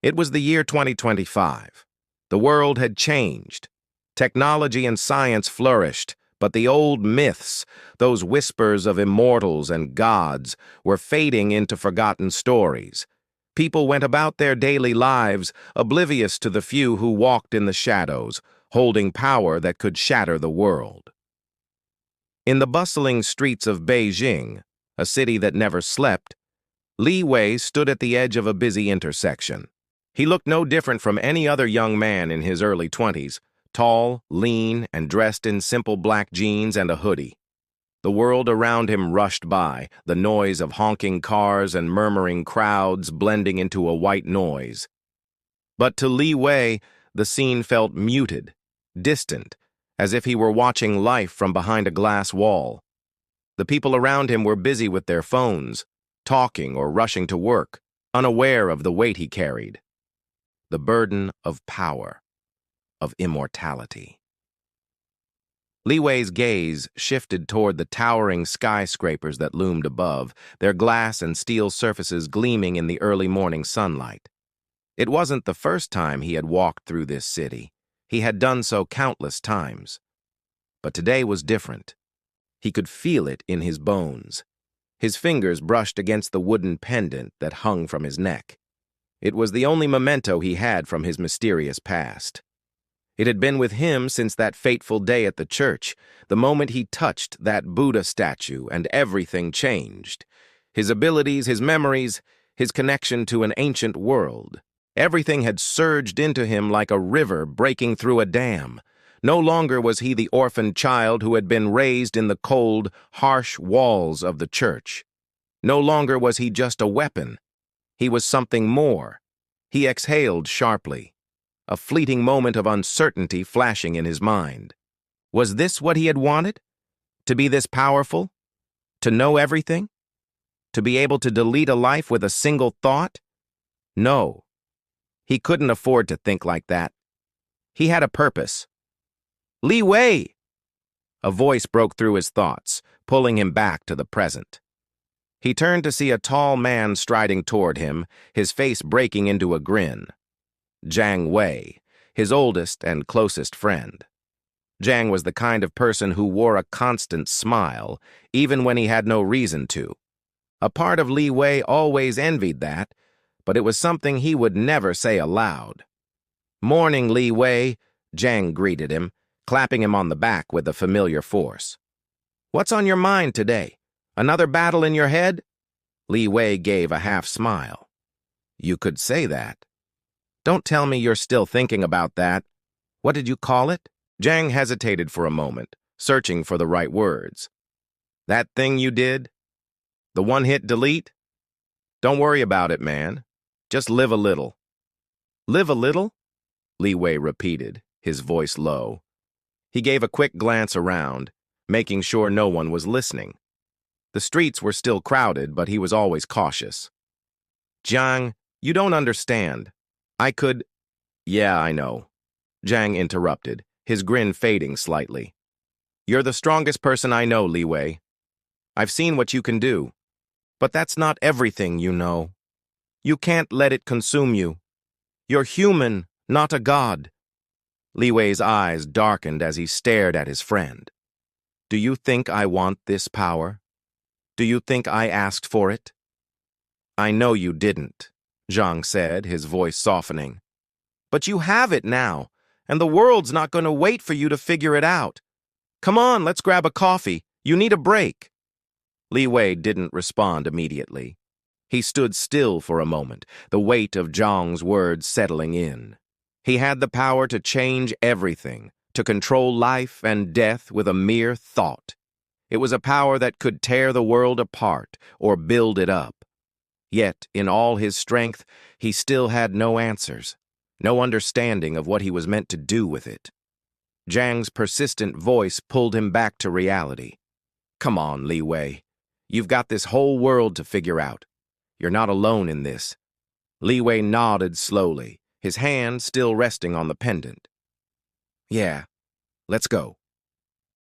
It was the year 2025. The world had changed. Technology and science flourished, but the old myths, those whispers of immortals and gods, were fading into forgotten stories. People went about their daily lives, oblivious to the few who walked in the shadows, holding power that could shatter the world. In the bustling streets of Beijing, a city that never slept, Li Wei stood at the edge of a busy intersection. He looked no different from any other young man in his early 20s, tall, lean, and dressed in simple black jeans and a hoodie. The world around him rushed by, the noise of honking cars and murmuring crowds blending into a white noise. But to Li Wei, the scene felt muted, distant, as if he were watching life from behind a glass wall. The people around him were busy with their phones, talking or rushing to work, unaware of the weight he carried. The burden of power, of immortality. Li Wei's gaze shifted toward the towering skyscrapers that loomed above, their glass and steel surfaces gleaming in the early morning sunlight. It wasn't the first time he had walked through this city. He had done so countless times. But today was different. He could feel it in his bones. His fingers brushed against the wooden pendant that hung from his neck. It was the only memento he had from his mysterious past. It had been with him since that fateful day at the church, the moment he touched that Buddha statue, and everything changed. His abilities, his memories, his connection to an ancient world. Everything had surged into him like a river breaking through a dam. No longer was he the orphaned child who had been raised in the cold, harsh walls of the church. No longer was he just a weapon. He was something more. He exhaled sharply, a fleeting moment of uncertainty flashing in his mind. Was this what he had wanted? To be this powerful? To know everything? To be able to delete a life with a single thought? No. He couldn't afford to think like that. He had a purpose. Li Wei! A voice broke through his thoughts, pulling him back to the present. He turned to see a tall man striding toward him, his face breaking into a grin. Jiang Wei, his oldest and closest friend. Jiang was the kind of person who wore a constant smile, even when he had no reason to. A part of Li Wei always envied that, but it was something he would never say aloud. "Morning, Li Wei," Jiang greeted him, clapping him on the back with a familiar force. "What's on your mind today? Another battle in your head?" Li Wei gave a half-smile. "You could say that. Don't tell me you're still thinking about that. What did you call it?" Jiang hesitated for a moment, searching for the right words. "That thing you did? The one-hit delete? Don't worry about it, man. Just live a little." "Live a little?" Li Wei repeated, his voice low. He gave a quick glance around, making sure no one was listening. The streets were still crowded, but he was always cautious. "Jiang, you don't understand. I could—" "Yeah, I know," Jiang interrupted, his grin fading slightly. "You're the strongest person I know, Li Wei. I've seen what you can do. But that's not everything, you know. You can't let it consume you. You're human, not a god." Li Wei's eyes darkened as he stared at his friend. "Do you think I want this power? Do you think I asked for it?" "I know you didn't," Jiang said, his voice softening. "But you have it now, and the world's not going to wait for you to figure it out. Come on, let's grab a coffee. You need a break." Li Wei didn't respond immediately. He stood still for a moment, the weight of Jiang's words settling in. He had the power to change everything, to control life and death with a mere thought. It was a power that could tear the world apart or build it up. Yet, in all his strength, he still had no answers, no understanding of what he was meant to do with it. Jiang's persistent voice pulled him back to reality. "Come on, Li Wei. You've got this whole world to figure out. You're not alone in this." Li Wei nodded slowly, his hand still resting on the pendant. "Yeah, let's go."